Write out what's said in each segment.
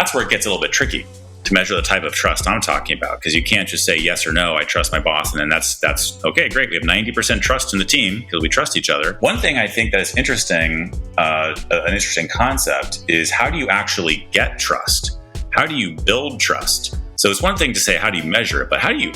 that's where it gets a little bit tricky to measure the type of trust I'm talking about, because you can't just say yes or no, I trust my boss, and then that's okay, great. We have 90% trust in the team because we trust each other. One thing I think that is interesting, an interesting concept, is how do you actually get trust? How do you build trust? So it's one thing to say how do you measure it, but how do you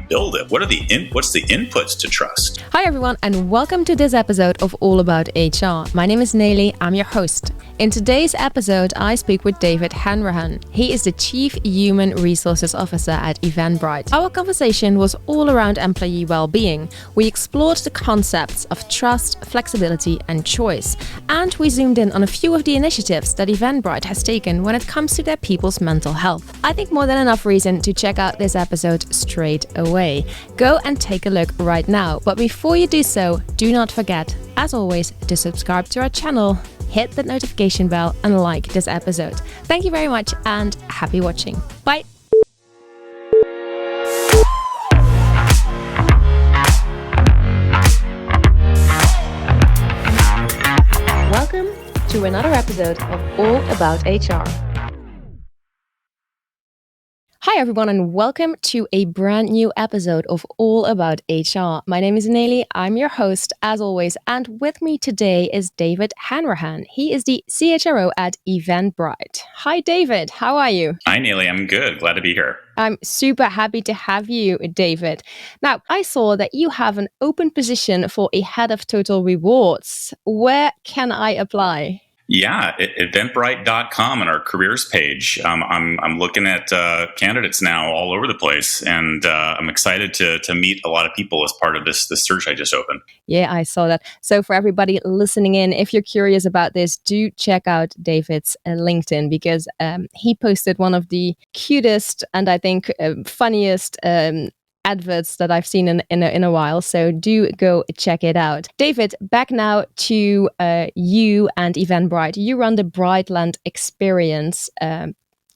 build it? What's the inputs to trust? Hi everyone, and welcome to this episode of All About HR. My name is Nelly, I'm your host. In today's episode, I speak with David Hanrahan. He is the Chief Human Resources Officer at Eventbrite. Our conversation was all around employee well-being. We explored the concepts of trust, flexibility, and choice. And we zoomed in on a few of the initiatives that Eventbrite has taken when it comes to their people's mental health. I think more than enough reason to check out this episode straight away. Go and take a look right now. But before you do so, do not forget, as always, to subscribe to our channel, hit the notification bell, and like this episode. Thank you very much and happy watching. Bye. Welcome to another episode of All About HR. Hi everyone, and welcome to a brand new episode of All About HR. My name is Nelly, I'm your host as always, and with me today is David Hanrahan. He is the CHRO at Eventbrite. Hi David, how are you? Hi Nelly, I'm good. Glad to be here. I'm super happy to have you, David. Now, I saw that you have an open position for a head of total rewards. Where can I apply? Yeah, eventbrite.com and our careers page. I'm looking at candidates now all over the place, and I'm excited to meet a lot of people as part of this search I just opened. Yeah, I saw that. So for everybody listening in, if you're curious about this, do check out David's LinkedIn, because he posted one of the cutest and I think funniest adverts that I've seen in a while, so do go check it out. David, back now to you and Eventbrite. You run the Brightland Experience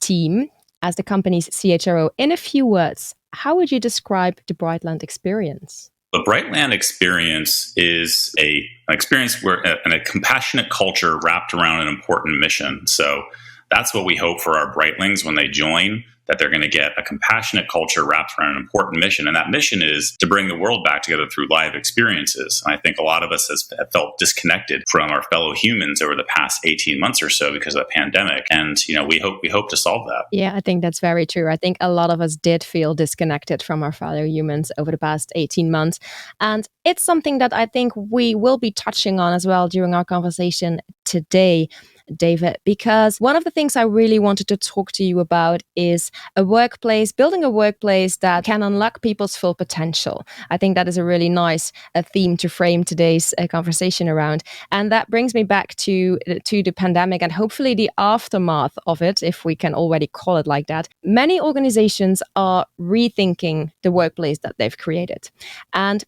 team as the company's CHRO. In a few words, how would you describe the Brightland Experience? The Brightland Experience is an experience where a compassionate culture wrapped around an important mission. So that's what we hope for our Brightlings when they join, that they're going to get a compassionate culture wrapped around an important mission. And that mission is to bring the world back together through live experiences. And I think a lot of us have felt disconnected from our fellow humans over the past 18 months or so because of the pandemic. And, we hope to solve that. Yeah, I think that's very true. I think a lot of us did feel disconnected from our fellow humans over the past 18 months. And it's something that I think we will be touching on as well during our conversation today, David, because one of the things I really wanted to talk to you about is building a workplace that can unlock people's full potential. I think that is a really nice theme to frame today's conversation around. And that brings me back to the pandemic and hopefully the aftermath of it, if we can already call it like that. Many organizations are rethinking the workplace that they've created. And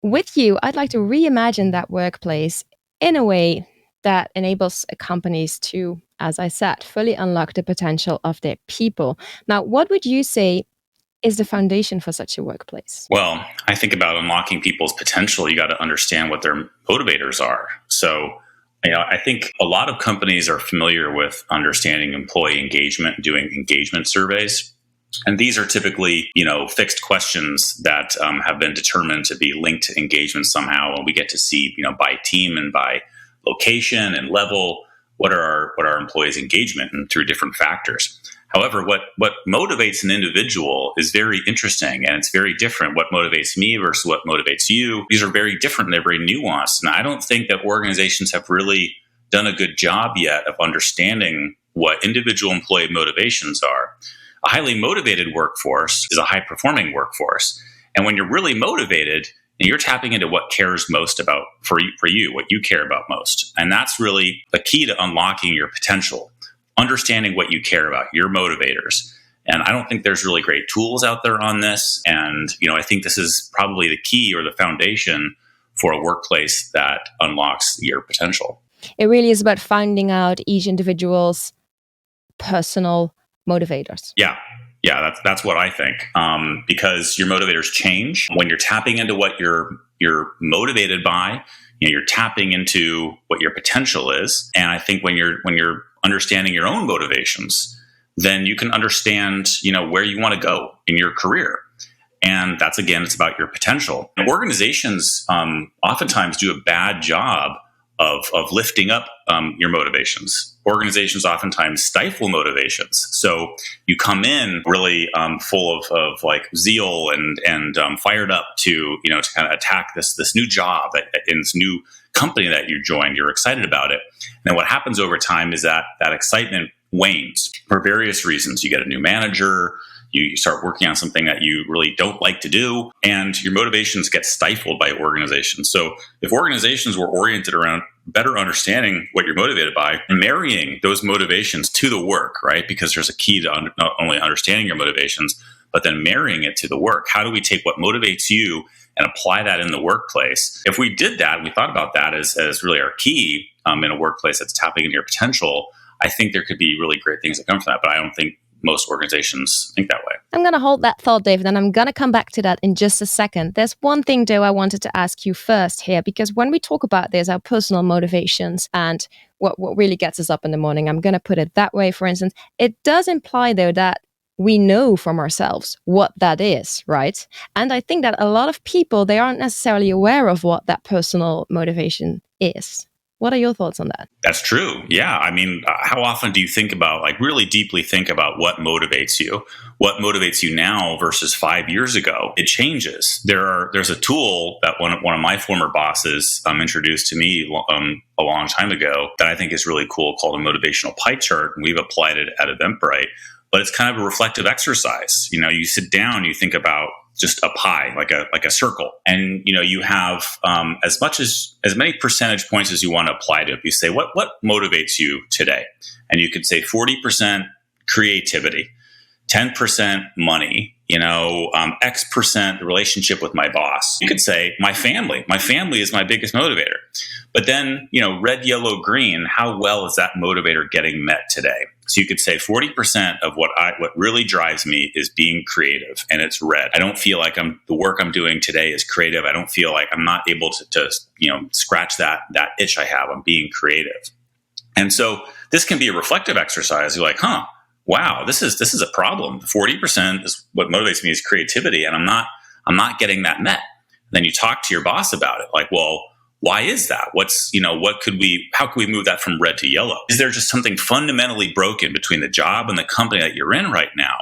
with you, I'd like to reimagine that workplace in a way that enables companies to, as I said, fully unlock the potential of their people. Now, what would you say is the foundation for such a workplace? Well, I think about unlocking people's potential. You got to understand what their motivators are. So, I think a lot of companies are familiar with understanding employee engagement, doing engagement surveys. And these are typically, fixed questions that have been determined to be linked to engagement somehow. And we get to see, by team and by location and level, what are our employees' engagement and through different factors. However, what motivates an individual is very interesting, and it's very different. What motivates me versus what motivates you, these are very different and they're very nuanced. And I don't think that organizations have really done a good job yet of understanding what individual employee motivations are. A highly motivated workforce is a high-performing workforce. And when you're really motivated, and you're tapping into what cares most about for you, what you care about most. And that's really the key to unlocking your potential, understanding what you care about, your motivators. And I don't think there's really great tools out there on this. And, I think this is probably the key or the foundation for a workplace that unlocks your potential. It really is about finding out each individual's personal motivators. Yeah, that's what I think. Because your motivators change when you're tapping into what you're motivated by. You're tapping into what your potential is, and I think when you're understanding your own motivations, then you can understand, where you want to go in your career. And that's, again, it's about your potential. And organizations oftentimes do a bad job of lifting up your motivations. Organizations oftentimes stifle motivations. So you come in really full of like zeal and fired up to kind of attack this new job in this new company that you joined. You're excited about it. And what happens over time is that excitement wanes for various reasons. You get a new manager. You start working on something that you really don't like to do, and your motivations get stifled by organizations. So if organizations were oriented around better understanding what you're motivated by, marrying those motivations to the work, right? Because there's a key to not only understanding your motivations, but then marrying it to the work. How do we take what motivates you and apply that in the workplace? If we did that, we thought about that as really our key in a workplace that's tapping into your potential, I think there could be really great things that come from that, but I don't think most organizations think that way. I'm going to hold that thought, David, and I'm going to come back to that in just a second. There's one thing, though, I wanted to ask you first here, because when we talk about this, our personal motivations and what really gets us up in the morning, I'm going to put it that way, for instance, it does imply, though, that we know from ourselves what that is, right? And I think that a lot of people, they aren't necessarily aware of what that personal motivation is. What are your thoughts on that? That's true. Yeah. I mean, how often do you think about, like, really deeply think about what motivates you? What motivates you now versus 5 years ago? It changes. There's a tool that one of my former bosses introduced to me a long time ago that I think is really cool, called a motivational pie chart, and we've applied it at Eventbrite. But it's kind of a reflective exercise. You sit down, you think about just a pie, like a circle, and you have as many percentage points as you want to apply to it. You say what motivates you today, and you could say 40% creativity, 10% money, X% the relationship with my boss. You could say my family. My family is my biggest motivator. But then, red, yellow, green, how well is that motivator getting met today? So you could say 40% of what really drives me is being creative, and it's red. I don't feel like the work I'm doing today is creative. I don't feel like I'm not able to scratch that itch I have on being creative. And so this can be a reflective exercise. You're like, wow, this is a problem. 40% is what motivates me is creativity, and I'm not getting that met. And then you talk to your boss about it, like, well, why is that? How could we move that from red to yellow? Is there just something fundamentally broken between the job and the company that you're in right now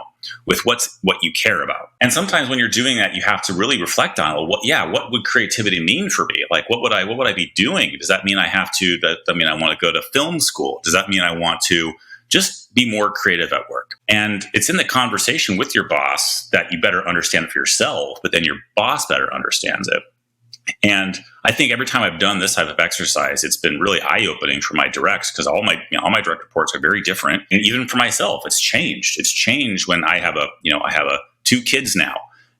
with what you care about? And sometimes when you're doing that, you have to really reflect on, what would creativity mean for me? Like, what would I be doing? Does that mean I want to go to film school? Does that mean I want to just be more creative at work? And it's in the conversation with your boss that you better understand it for yourself, but then your boss better understands it. And I think every time I've done this type of exercise, it's been really eye-opening for my directs, because all my direct reports are very different. And even for myself, it's changed. It's changed when I have two kids now.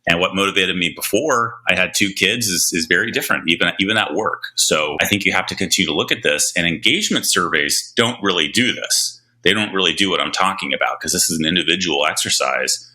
And what motivated me before I had two kids is very different, even at work. So I think you have to continue to look at this. And engagement surveys don't really do this. They don't really do what I'm talking about, because this is an individual exercise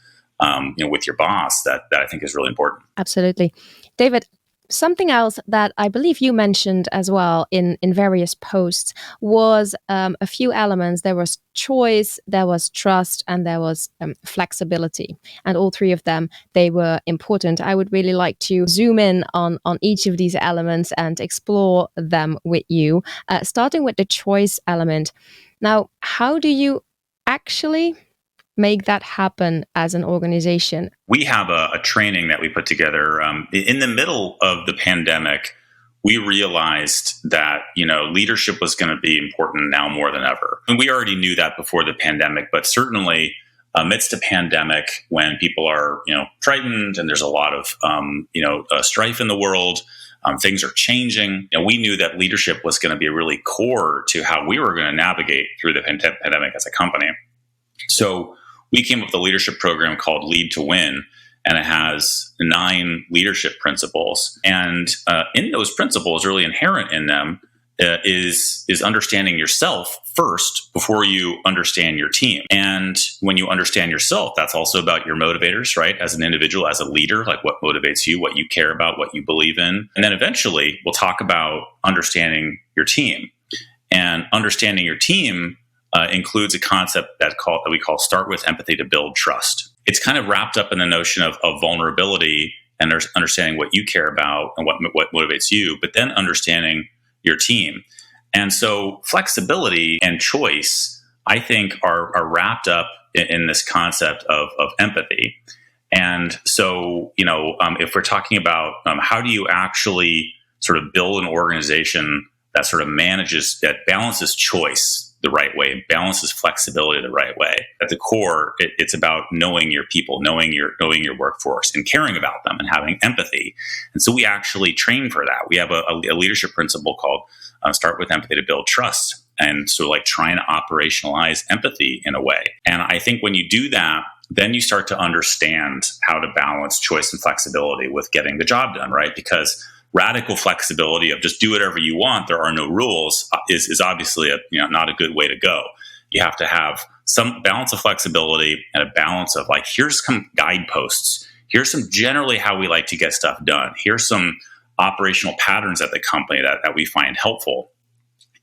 with your boss that I think is really important. Absolutely. David, something else that I believe you mentioned as well in various posts was a few elements. There was choice, there was trust, and there was flexibility. And all three of them, they were important. I would really like to zoom in on each of these elements and explore them with you, starting with the choice element. Now, how do you actually make that happen as an organization? We have a training that we put together in the middle of the pandemic. We realized that leadership was going to be important now more than ever, and we already knew that before the pandemic. But certainly, amidst a pandemic, when people are frightened and there's a lot of strife in the world, things are changing. We knew that leadership was going to be really core to how we were going to navigate through the pandemic as a company. So we came up with a leadership program called Lead to Win, and it has 9 leadership principles. And in those principles, really inherent in them, is understanding yourself first before you understand your team. And when you understand yourself, that's also about your motivators, right? As an individual, as a leader, like what motivates you, what you care about, what you believe in. And then eventually we'll talk about understanding your team. And understanding your team includes a concept that we call start with empathy to build trust. It's kind of wrapped up in the notion of vulnerability and understanding what you care about and what motivates you, but then understanding your team. And so flexibility and choice, I think, are wrapped up in this concept of empathy. And so, if we're talking about how do you actually sort of build an organization that sort of that balances choice the right way, balances flexibility the right way. At the core, it's about knowing your people, knowing your workforce, and caring about them, and having empathy. And so we actually train for that. We have a leadership principle called "Start with Empathy to Build Trust," and so like trying to operationalize empathy in a way. And I think when you do that, then you start to understand how to balance choice and flexibility with getting the job done, right? Because radical flexibility of just do whatever you want, there are no rules, is obviously not a good way to go. You have to have some balance of flexibility and a balance of like, here's some guideposts. Here's some generally how we like to get stuff done. Here's some operational patterns at the company that we find helpful.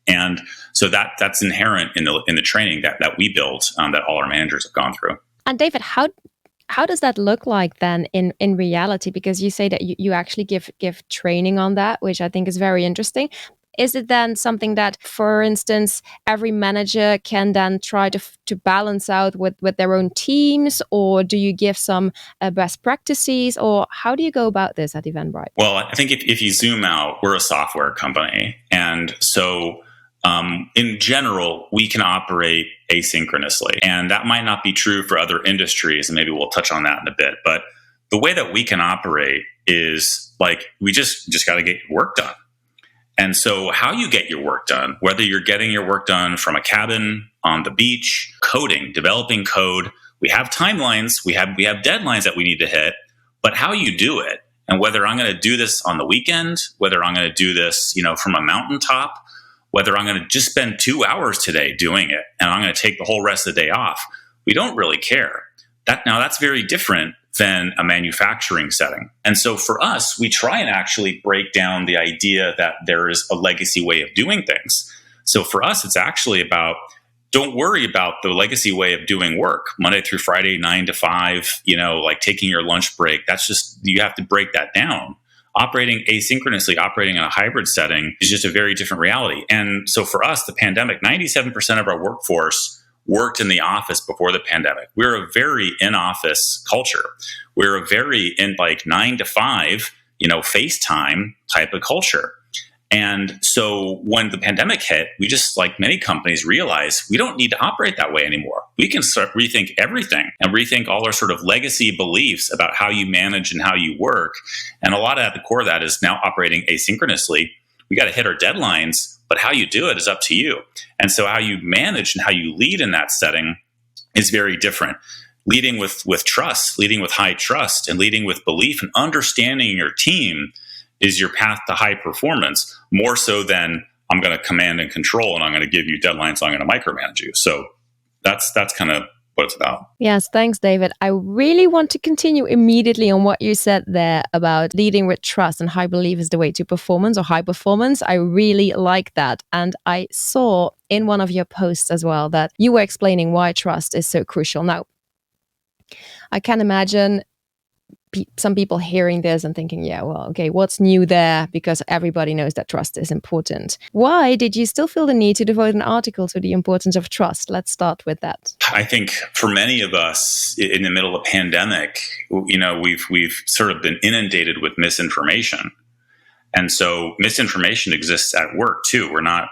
And so that's inherent in the training that we built, that all our managers have gone through. And David, how does that look like then in reality? Because you say that you actually give training on that, which I think is very interesting. Is it then something that, for instance, every manager can then try to balance out with their own teams, or do you give some best practices, or how do you go about this at Eventbrite? Well, I think if you zoom out, we're a software company, and so in general, we can operate asynchronously. And that might not be true for other industries, and maybe we'll touch on that in a bit. But the way that we can operate is like, we just got to get work done. And so how you get your work done, whether you're getting your work done from a cabin, on the beach, coding, developing code, we have timelines, we have deadlines that we need to hit, but how you do it, and whether I'm going to do this on the weekend, whether I'm going to do this, from a mountaintop, whether I'm going to just spend 2 hours today doing it and I'm going to take the whole rest of the day off, we don't really care. That's very different than a manufacturing setting. And so for us, we try and actually break down the idea that there is a legacy way of doing things. So for us, it's actually about, don't worry about the legacy way of doing work, Monday through Friday, 9 to 5, like taking your lunch break. That's just, you have to break that down. Operating asynchronously, operating in a hybrid setting is just a very different reality. And so for us, the pandemic, 97% of our workforce worked in the office before the pandemic. We're a very in-office culture. We're a very 9 to 5, FaceTime type of culture. And so when the pandemic hit, we just, like many companies, realized we don't need to operate that way anymore. We can start rethink everything and rethink all our sort of legacy beliefs about how you manage and how you work. And a lot at the core of that is now operating asynchronously. We got to hit our deadlines, but how you do it is up to you. And so how you manage and how you lead in that setting is very different. Leading with trust, leading with high trust, and leading with belief and understanding your team is your path to high performance, more so than I'm going to command and control and I'm going to give you deadlines, so I'm going to micromanage you. So that's kind of what it's about. Yes, thanks, David. I really want to continue immediately on what you said there about leading with trust and high belief is the way to performance or high performance. I really like that. And I saw in one of your posts as well that you were explaining why trust is so crucial. Now, I can imagine some people hearing this and thinking, yeah, well, okay, what's new there? Because everybody knows that trust is important. Why did you still feel the need to devote an article to the importance of trust? Let's start with that. I think for many of us in the middle of a pandemic, we've sort of been inundated with misinformation. And so misinformation exists at work too. We're not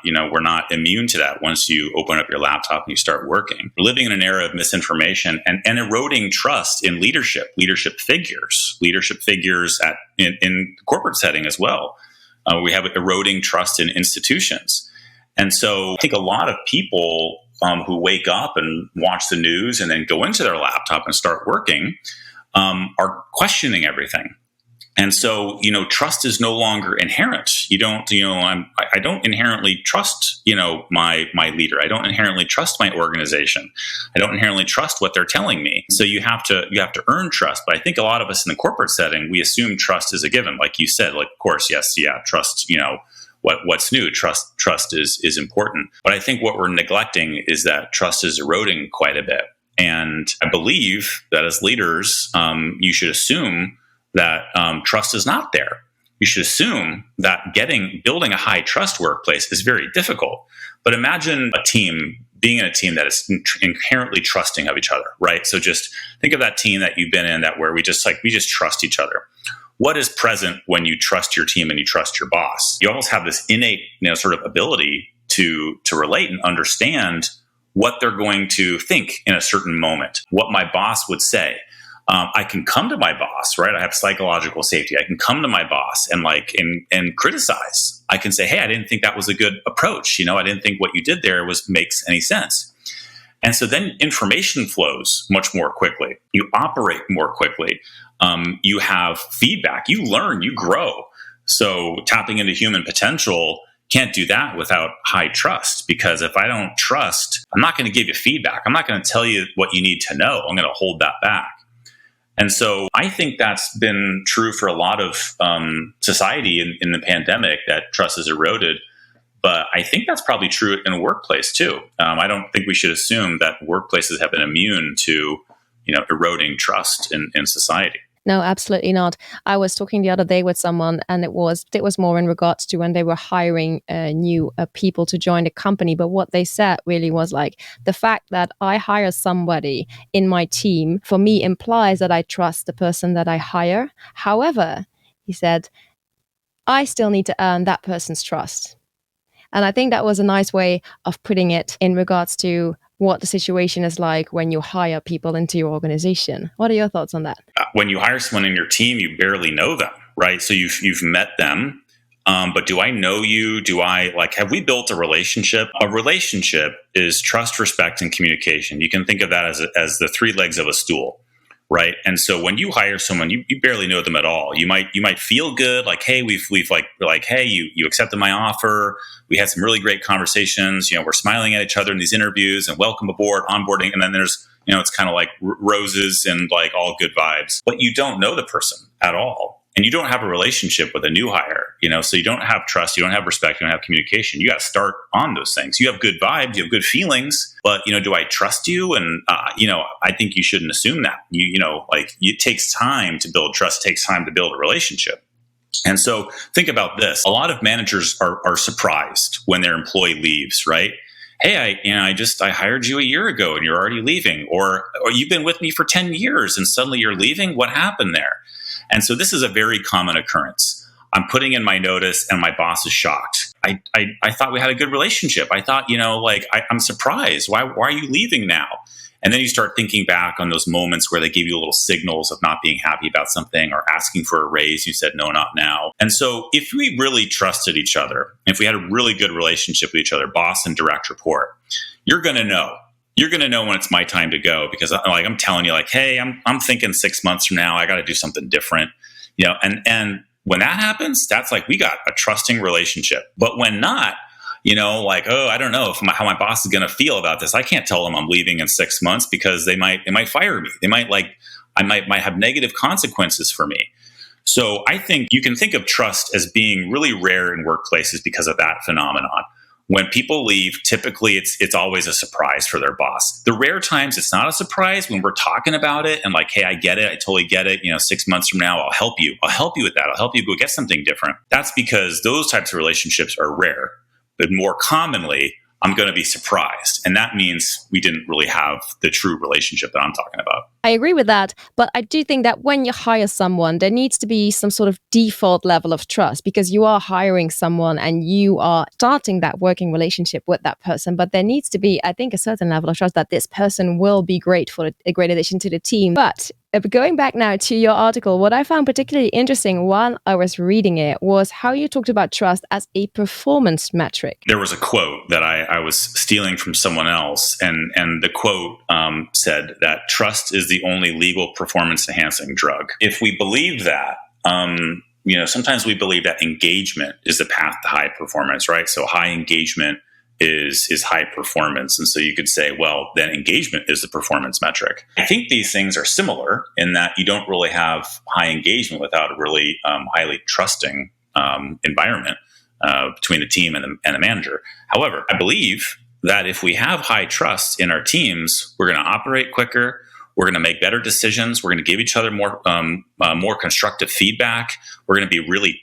immune to that once you open up your laptop and you start working. We're living in an era of misinformation and eroding trust in leadership figures in corporate setting as well. We have eroding trust in institutions. And so I think a lot of people who wake up and watch the news and then go into their laptop and start working are questioning everything. And so, trust is no longer inherent. I don't inherently trust, my leader. I don't inherently trust my organization. I don't inherently trust what they're telling me. So you have to earn trust. But I think a lot of us in the corporate setting, we assume trust is a given. Like you said, like, of course, yes, yeah, trust, what's new. Trust is important. But I think what we're neglecting is that trust is eroding quite a bit. And I believe that as leaders, you should assume that trust is not there. You should assume that building a high trust workplace is very difficult. But imagine being in a team that is inherently trusting of each other, right? So just think of that team that you've been in where we just trust each other. What is present when you trust your team and you trust your boss? You almost have this innate, sort of ability to relate and understand what they're going to think in a certain moment, what my boss would say. I can come to my boss, right? I have psychological safety. I can come to my boss and criticize. I can say, hey, I didn't think that was a good approach. I didn't think what you did there makes any sense. And so then information flows much more quickly. You operate more quickly. You have feedback. You learn, you grow. So tapping into human potential can't do that without high trust, because if I don't trust, I'm not going to give you feedback. I'm not going to tell you what you need to know. I'm going to hold that back. And so I think that's been true for a lot of society in the pandemic, that trust is eroded. But I think that's probably true in a workplace too. I don't think we should assume that workplaces have been immune to, eroding trust in society. No, absolutely not. I was talking the other day with someone, and it was more in regards to when they were hiring new people to join the company. But what they said really was like, the fact that I hire somebody in my team, for me, implies that I trust the person that I hire. However, he said, I still need to earn that person's trust. And I think that was a nice way of putting it in regards to what the situation is like when you hire people into your organization. What are your thoughts on that? When you hire someone in your team, you barely know them, right? So you've met them, but do I know you? Have we built a relationship? A relationship is trust, respect, and communication. You can think of that as the three legs of a stool, right? And so when you hire someone, you barely know them at all. You might feel good, like, hey, hey, you accepted my offer. We had some really great conversations. We're smiling at each other in these interviews, and welcome aboard, onboarding. And then there's, it's kind of like roses and like all good vibes. But you don't know the person at all. And you don't have a relationship with a new hire, so you don't have trust, you don't have respect, you don't have communication. You got to start on those things. You have good vibes, you have good feelings, but, do I trust you? And, I think you shouldn't assume that. It takes time to build trust, it takes time to build a relationship. And so think about this. A lot of managers are surprised when their employee leaves, right? Hey, I hired you a year ago and you're already leaving, or you've been with me for 10 years and suddenly you're leaving. What happened there? And so this is a very common occurrence. I'm putting in my notice and my boss is shocked. I thought we had a good relationship. I thought, I'm surprised. Why are you leaving now? And then you start thinking back on those moments where they give you little signals of not being happy about something or asking for a raise. You said, no, not now. And so if we really trusted each other, if we had a really good relationship with each other, boss and direct report, you're going to know. You're going to know when it's my time to go, because I'm telling you, hey, I'm thinking 6 months from now, I got to do something different, and when that happens, that's like, we got a trusting relationship. But when not, I don't know how my boss is going to feel about this. I can't tell them I'm leaving in 6 months because they might fire me. They might I might have negative consequences for me. So I think you can think of trust as being really rare in workplaces because of that phenomenon. When people leave, typically it's always a surprise for their boss. The rare times it's not a surprise, when we're talking about it and hey, I get it. I totally get it. 6 months from now, I'll help you. I'll help you with that. I'll help you go get something different. That's because those types of relationships are rare. But more commonly, I'm going to be surprised. And that means we didn't really have the true relationship that I'm talking about. I agree with that. But I do think that when you hire someone, there needs to be some sort of default level of trust, because you are hiring someone and you are starting that working relationship with that person. But there needs to be, I think, a certain level of trust that this person will be great for a great addition to the team. But going back now to your article, what I found particularly interesting while I was reading it was how you talked about trust as a performance metric. There was a quote that I was stealing from someone else, and the quote said that trust is the only legal performance-enhancing drug. If we believe that, sometimes we believe that engagement is the path to high performance, right? So high engagement is high performance. And so you could say, well, then engagement is the performance metric. I think these things are similar in that you don't really have high engagement without a really highly trusting environment. between the team and the manager. However, I believe that if we have high trust in our teams, we're going to operate quicker. We're going to make better decisions. We're going to give each other more constructive feedback. We're going to be really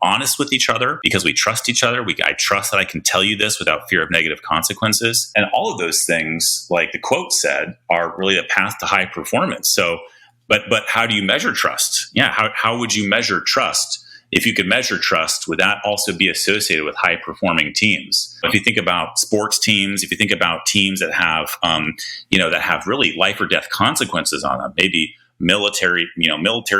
honest with each other because we trust each other. I trust that I can tell you this without fear of negative consequences. And all of those things, like the quote said, are really a path to high performance. So, but how do you measure trust? Yeah, how would you measure trust? If you could measure trust, would that also be associated with high-performing teams? If you think about sports teams, if you think about teams that have, that have really life or death consequences on them, maybe military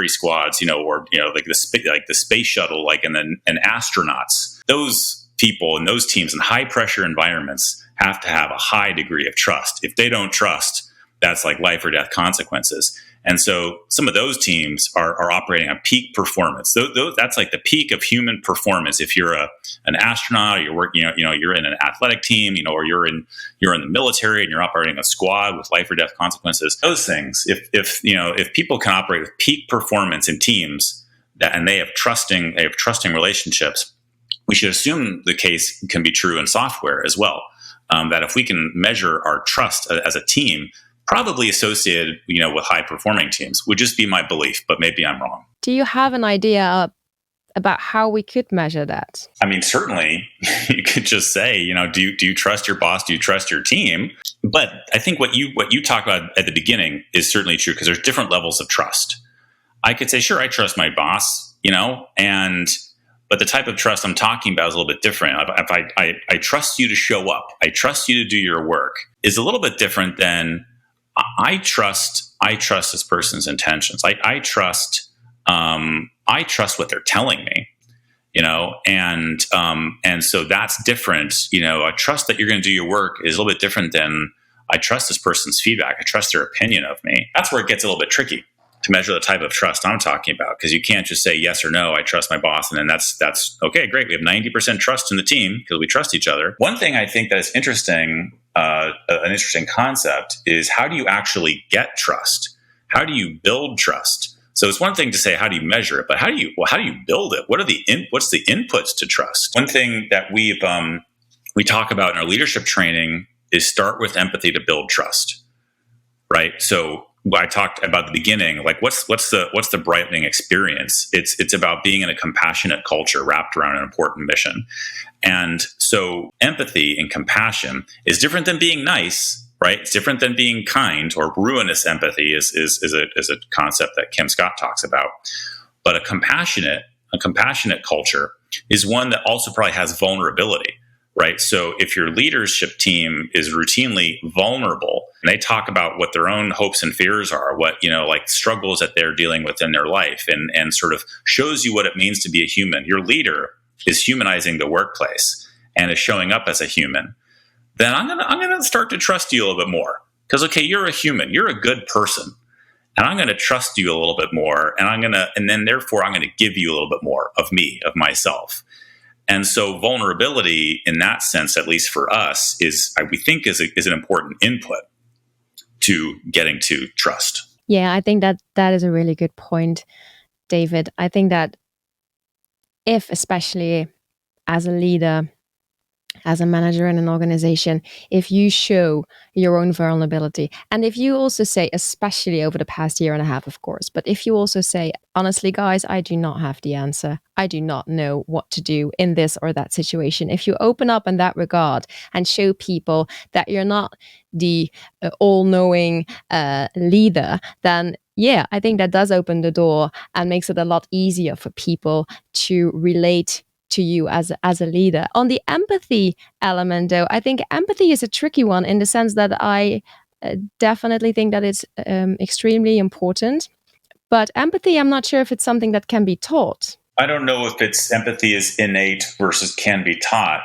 squads, like the space shuttle, and astronauts. Those people and those teams in high-pressure environments have to have a high degree of trust. If they don't trust, that's like life or death consequences. And so some of those teams are operating on peak performance. That's like the peak of human performance. If you're an astronaut, or you're working, you're in an athletic team, or you're in the military and you're operating a squad with life or death consequences. Those things, if people can operate with peak performance in teams and they have trusting relationships, we should assume the case can be true in software as well. That if we can measure our trust as a team, probably associated, with high-performing teams, would just be my belief, but maybe I'm wrong. Do you have an idea about how we could measure that? I mean, certainly, you could just say, do you trust your boss? Do you trust your team? But I think what you talk about at the beginning is certainly true because there's different levels of trust. I could say, sure, I trust my boss, but the type of trust I'm talking about is a little bit different. If I trust you to show up, I trust you to do your work, is a little bit different than I trust this person's intentions. I trust what they're telling me, and so that's different. I trust that you're going to do your work is a little bit different than I trust this person's feedback. I trust their opinion of me. That's where it gets a little bit tricky to measure the type of trust I'm talking about, because you can't just say yes or no, I trust my boss, and then that's okay, great. We have 90% trust in the team because we trust each other. One thing I think that is interesting, an interesting concept, is how do you actually get trust? How do you build trust? So it's one thing to say how do you measure it, but how do you build it? What's the inputs to trust? One thing that we talk about in our leadership training is start with empathy to build trust, right? So I talked about the beginning, like what's the brightening experience? It's about being in a compassionate culture wrapped around an important mission. And so empathy and compassion is different than being nice, right? It's different than being kind, or ruinous empathy is a concept that Kim Scott talks about. But a compassionate culture is one that also probably has vulnerability. Right. So if your leadership team is routinely vulnerable and they talk about what their own hopes and fears are, what, like struggles that they're dealing with in their life, and sort of shows you what it means to be a human, your leader is humanizing the workplace and is showing up as a human, then I'm going to start to trust you a little bit more because, okay, you're a human, you're a good person, and I'm going to trust you a little bit more. And then therefore I'm going to give you a little bit more of me, of myself. And so vulnerability in that sense, at least for us, we think is an important input to getting to trust. Yeah, I think that is a really good point, David. I think that if, especially as a leader, as a manager in an organization, if you show your own vulnerability, and if you also say, especially over the past year and a half, of course, but if you also say, honestly, guys, I do not have the answer. I do not know what to do in this or that situation. If you open up in that regard and show people that you're not the all-knowing leader, then yeah, I think that does open the door and makes it a lot easier for people to relate to you as a leader. On the empathy element, though, I think empathy is a tricky one in the sense that I definitely think that it's extremely important. But empathy, I'm not sure if it's something that can be taught. I don't know if empathy is innate versus can be taught.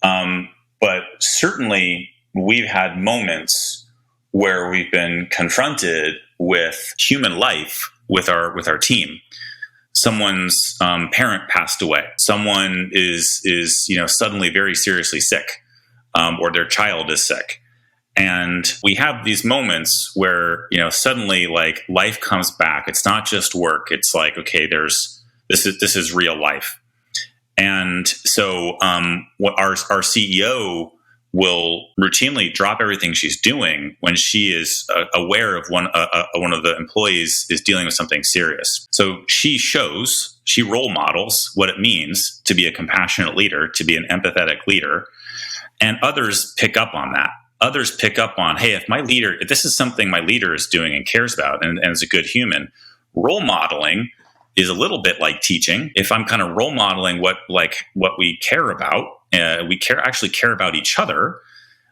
But certainly we've had moments where we've been confronted with human life with our team. Someone's parent passed away. Someone is suddenly very seriously sick, or their child is sick, and we have these moments where suddenly like life comes back. It's not just work. It's like, okay, this is real life, And so what our CEO will routinely drop everything she's doing when she is aware of one of the employees is dealing with something serious. So she role models what it means to be a compassionate leader, to be an empathetic leader, and others pick up on that. Others pick up on, hey, if this is something my leader is doing and cares about and is a good human, role modeling is a little bit like teaching. If I'm kind of role modeling what we care about, actually care about each other,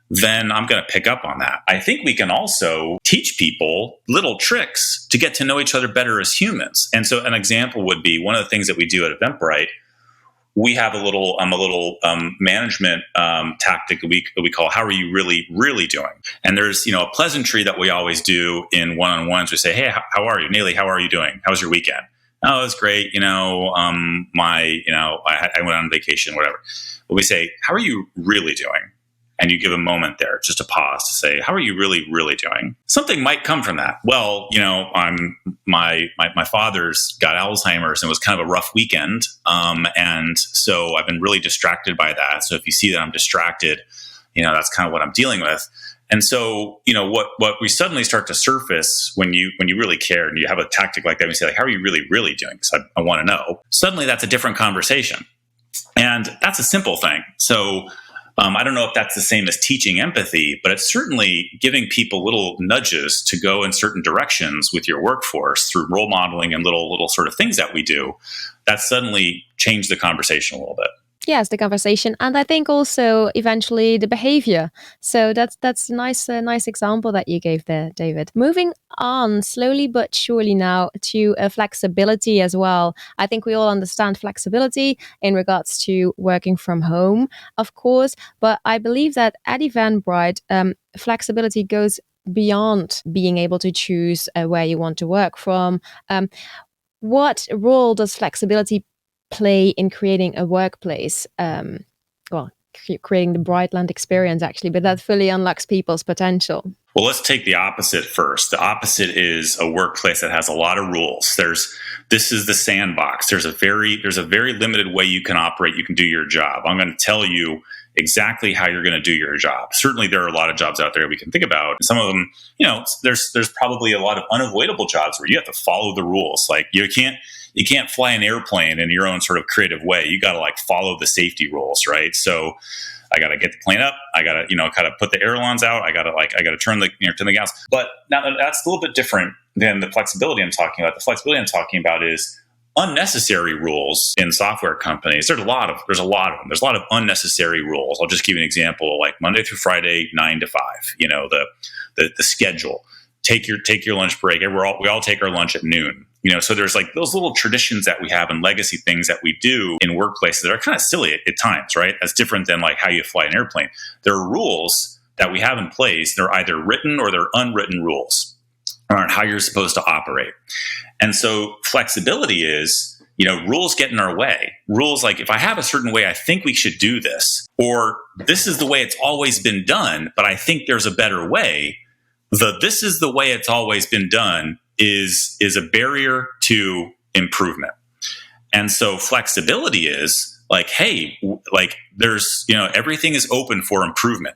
then I'm going to pick up on that. I think we can also teach people little tricks to get to know each other better as humans. And so an example would be one of the things that we do at Eventbrite. We have a little management tactic that we call "How are you really, really doing?" And there's a pleasantry that we always do in one-on-ones. We say, "Hey, how are you, Neely? How are you doing? How was your weekend?" "Oh, it was great. I went on vacation, whatever." But we say, "How are you really doing?" And you give a moment there, just a pause to say, "How are you really, really doing?" Something might come from that. Well, my father's got Alzheimer's and it was kind of a rough weekend. And so I've been really distracted by that. So if you see that I'm distracted, that's kind of what I'm dealing with. And so, what we suddenly start to surface when you really care and you have a tactic like that, we say, like, "How are you really, really doing?" Because I want to know. Suddenly that's a different conversation. And that's a simple thing. So I don't know if that's the same as teaching empathy, but it's certainly giving people little nudges to go in certain directions with your workforce through role modeling and little sort of things that we do that suddenly change the conversation a little bit. Yes, the conversation, and I think also eventually the behavior. So that's a nice example that you gave there, David. Moving on slowly but surely now to flexibility as well. I think we all understand flexibility in regards to working from home, of course, but I believe that at Eventbrite, flexibility goes beyond being able to choose where you want to work from. What role does flexibility play in creating a workplace? Creating the Brightland experience, actually, but that fully unlocks people's potential. Well, let's take the opposite first. The opposite is a workplace that has a lot of rules. This is the sandbox. There's a very limited way you can operate. You can do your job. I'm going to tell you exactly how you're going to do your job. Certainly, there are a lot of jobs out there we can think about. Some of them, there's probably a lot of unavoidable jobs where you have to follow the rules. Like you can't fly an airplane in your own sort of creative way. You got to follow the safety rules, right? So I got to get the plane up. I got to, kind of put the ailerons out. I got to turn the gas. But now that's a little bit different than the flexibility I'm talking about. The flexibility I'm talking about is unnecessary rules in software companies. There's a lot of them. There's a lot of unnecessary rules. I'll just give you an example, like Monday through Friday, 9 to 5, the schedule. Take your lunch break. We all take our lunch at noon. So there's those little traditions that we have and legacy things that we do in workplaces that are kind of silly at times, right? That's different than how you fly an airplane. There are rules that we have in place. They're either written or they're unwritten rules on how you're supposed to operate. And so flexibility is, rules get in our way. Rules like, if I have a certain way, I think we should do this, or this is the way it's always been done, but I think there's a better way. This is the way it's always been done is a barrier to improvement. And so flexibility is hey, there's, everything is open for improvement.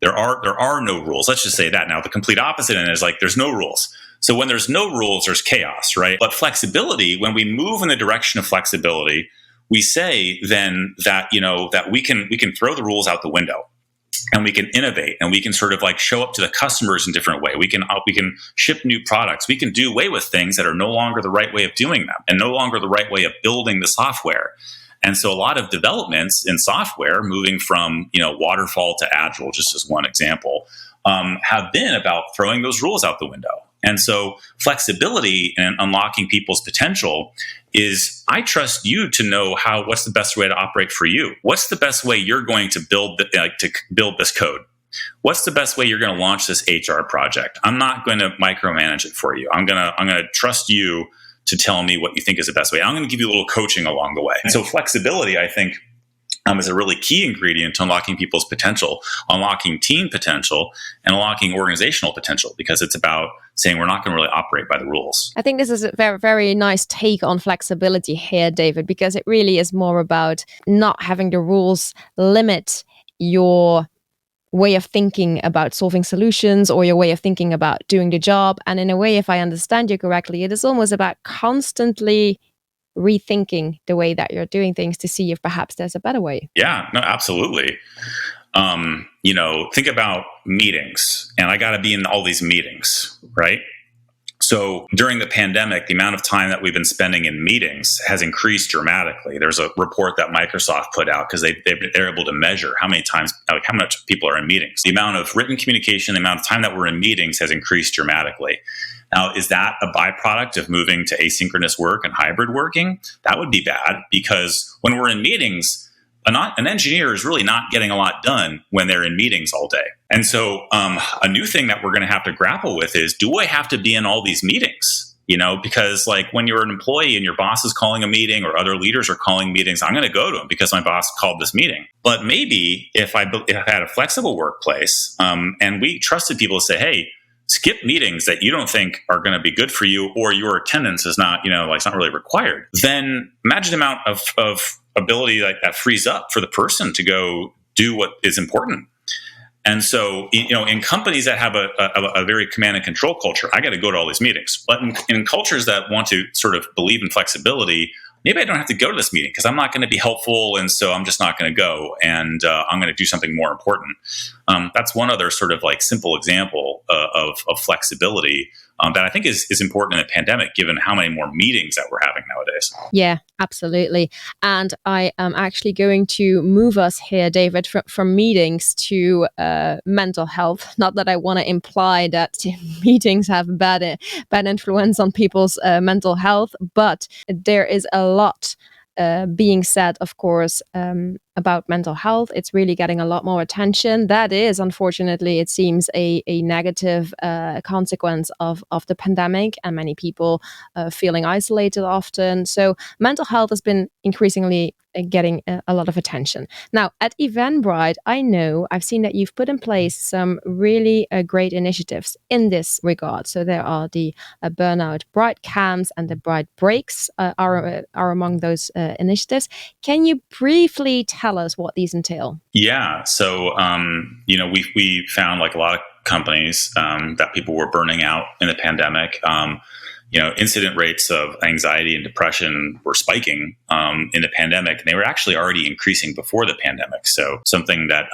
There are no rules. Let's just say that. Now the complete opposite end is there's no rules. So when there's no rules, there's chaos, right? But flexibility, when we move in the direction of flexibility, we say then that, that we can throw the rules out the window. And we can innovate, and we can sort of show up to the customers in a different way. We can ship new products. We can do away with things that are no longer the right way of doing them and no longer the right way of building the software. And so a lot of developments in software, moving from waterfall to agile, just as one example, have been about throwing those rules out the window. And so flexibility and unlocking people's potential is, I trust you to know what's the best way to operate for you. What's the best way you're going to build this code? What's the best way you're going to launch this HR project? I'm not going to micromanage it for you. I'm going to trust you to tell me what you think is the best way. I'm going to give you a little coaching along the way. And so flexibility, I think, is a really key ingredient to unlocking people's potential, unlocking team potential, and unlocking organizational potential, because it's about saying we're not going to really operate by the rules. I think this is a very, very nice take on flexibility here, David, because it really is more about not having the rules limit your way of thinking about solving solutions or your way of thinking about doing the job. And in a way, if I understand you correctly, it is almost about constantly rethinking the way that you're doing things to see if perhaps there's a better way. Yeah, no, absolutely. Think about meetings, and I got to be in all these meetings, right? So during the pandemic, the amount of time that we've been spending in meetings has increased dramatically. There's a report that Microsoft put out because they're able to measure how many times, like how much people are in meetings. The amount of written communication, the amount of time that we're in meetings has increased dramatically. Now, is that a byproduct of moving to asynchronous work and hybrid working? That would be bad, because when we're in meetings, an engineer is really not getting a lot done when they're in meetings all day. And so a new thing that we're going to have to grapple with is, do I have to be in all these meetings? Because like when you're an employee and your boss is calling a meeting or other leaders are calling meetings, I'm going to go to them because my boss called this meeting. But maybe if I had a flexible workplace and we trusted people to say, hey, skip meetings that you don't think are going to be good for you, or your attendance is not, it's not really required, then imagine the amount of ability like that frees up for the person to go do what is important. And so, in companies that have a very command and control culture, I got to go to all these meetings. But in cultures that want to sort of believe in flexibility, maybe I don't have to go to this meeting because I'm not going to be helpful. And so I'm just not going to go, and I'm going to do something more important. That's one other sort of like simple example of flexibility that I think is important in the pandemic, given how many more meetings that we're having nowadays. Yeah, absolutely. And I am actually going to move us here, David, from meetings to mental health. Not that I want to imply that meetings have bad influence on people's mental health, but there is a lot being said, of course, about mental health. It's really getting a lot more attention. That is, unfortunately, it seems a negative consequence of the pandemic, and many people feeling isolated often. So mental health has been increasingly getting a lot of attention. Now, at Eventbrite, I've seen that you've put in place some really great initiatives in this regard. So there are the Burnout Bright Camps and the Bright Breaks are among those initiatives. Can you briefly tell us what these entail? Yeah. So, we found, like a lot of companies, that people were burning out in the pandemic. Incident rates of anxiety and depression were spiking in the pandemic, and they were actually already increasing before the pandemic. So something that,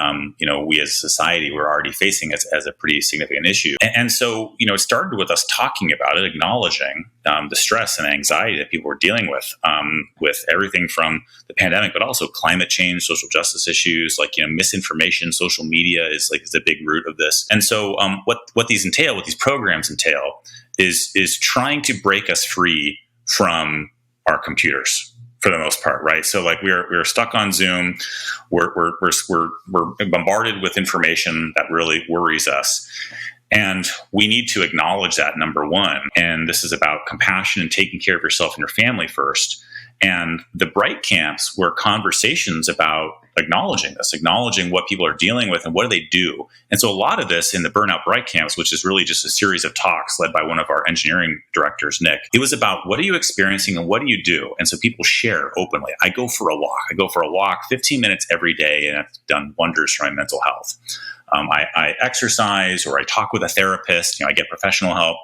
we as a society were already facing as a pretty significant issue. And so, it started with us talking about it, acknowledging the stress and anxiety that people were dealing with everything from the pandemic, but also climate change, social justice issues, like, misinformation, social media is a big root of this. And so what these programs entail is trying to break us free from our computers for the most part, right? So like we're stuck on Zoom, we're bombarded with information that really worries us. And we need to acknowledge that, number one. And this is about compassion and taking care of yourself and your family first. And the Bright Camps were conversations about acknowledging this, acknowledging what people are dealing with and what do they do. And so a lot of this in the Burnout Bright Camps, which is really just a series of talks led by one of our engineering directors, Nick, it was about what are you experiencing and what do you do? And so people share openly. I go for a walk 15 minutes every day, and it's done wonders for my mental health. I exercise, or I talk with a therapist, I get professional help.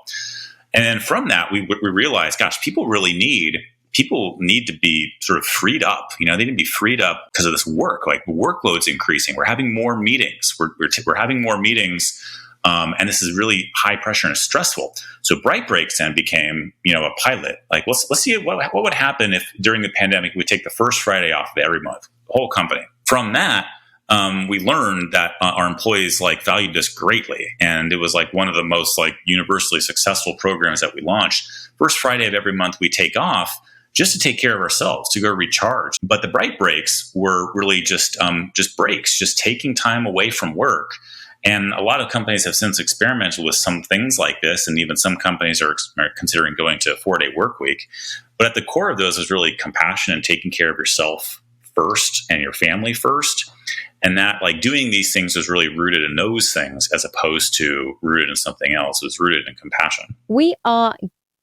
And then from that, we realized, gosh, people need to be sort of freed up. They need to be freed up because of this work. Like, workload's increasing. We're having more meetings. We're having more meetings, and this is really high pressure and stressful. So Bright Breaks then became, a pilot. Like, let's see what would happen if during the pandemic we take the first Friday off of every month, the whole company. From that, we learned that our employees valued this greatly, and it was one of the most universally successful programs that we launched. First Friday of every month we take off, just to take care of ourselves, to go recharge. But the Bright Breaks were really just breaks, just taking time away from work. And a lot of companies have since experimented with some things like this, and even some companies are considering going to a 4-day work week. But at the core of those is really compassion and taking care of yourself first and your family first. And that, like, doing these things was really rooted in those things as opposed to rooted in something else. It was rooted in compassion. We are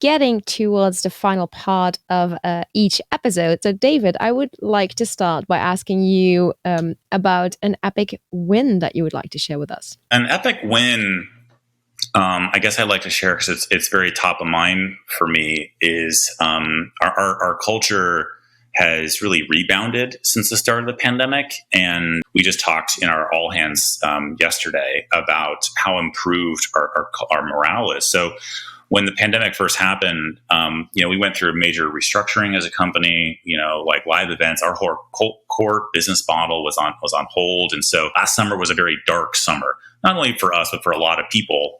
getting towards the final part of each episode. So, David, I would like to start by asking you about an epic win that you would like to share with us. An epic win, I guess I'd like to share because it's very top of mind for me, is our culture has really rebounded since the start of the pandemic. And we just talked in our all hands yesterday about how improved our morale is. So when the pandemic first happened, we went through a major restructuring as a company, like live events. Our core business model was on hold. And so last summer was a very dark summer, not only for us, but for a lot of people.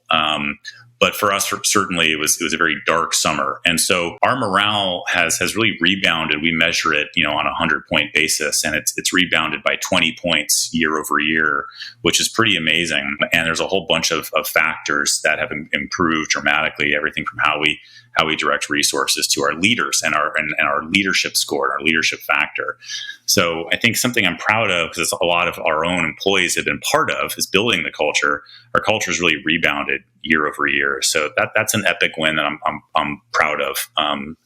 But for us, certainly, it was a very dark summer. And so our morale has really rebounded. We measure it, on a 100-point basis, and it's rebounded by 20 points year over year, which is pretty amazing. And there's a whole bunch of factors that have improved dramatically. Everything from how we direct resources to our leaders and our leadership score and our leadership factor. So I think something I'm proud of, because a lot of our own employees have been part of, is building the culture. Our culture has really rebounded year over year. So that's an epic win that I'm proud of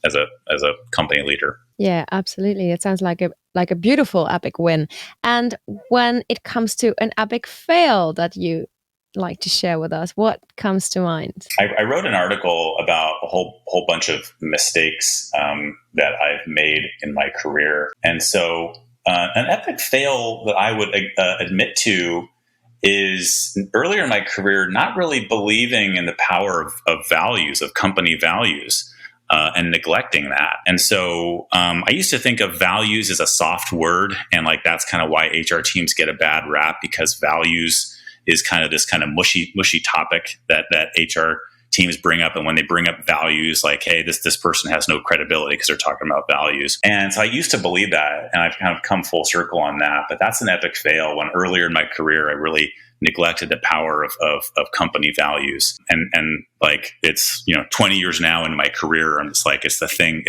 as a company leader. Yeah, absolutely. It sounds like a beautiful epic win. And when it comes to an epic fail that you like to share with us, what comes to mind? I wrote an article about a whole bunch of mistakes that I've made in my career. And so an epic fail that I would admit to is earlier in my career, not really believing in the power of values, of company values, and neglecting that. And so I used to think of values as a soft word. And like, that's kind of why HR teams get a bad rap, because values is kind of this kind of mushy topic that HR teams bring up. And when they bring up values, like, hey, this person has no credibility because they're talking about values. And so I used to believe that, and I've kind of come full circle on that. But that's an epic fail, when earlier in my career, I really neglected the power of company values. And like, it's 20 years now in my career, I'm just like, it's the thing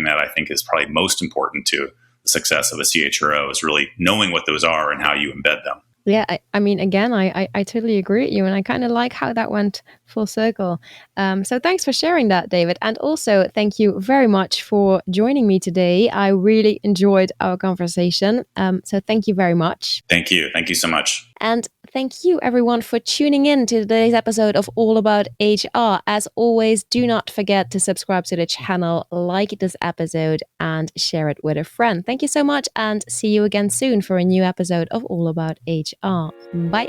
that I think is probably most important to the success of a CHRO, is really knowing what those are and how you embed them. Yeah, I mean, again, I totally agree with you, and I kind of like how that went full circle. So thanks for sharing that, David. And also, thank you very much for joining me today. I really enjoyed our conversation. So thank you very much. Thank you. Thank you so much. And thank you, everyone, for tuning in to today's episode of All About HR. As always, do not forget to subscribe to the channel, like this episode, and share it with a friend. Thank you so much, and see you again soon for a new episode of All About HR. Bye.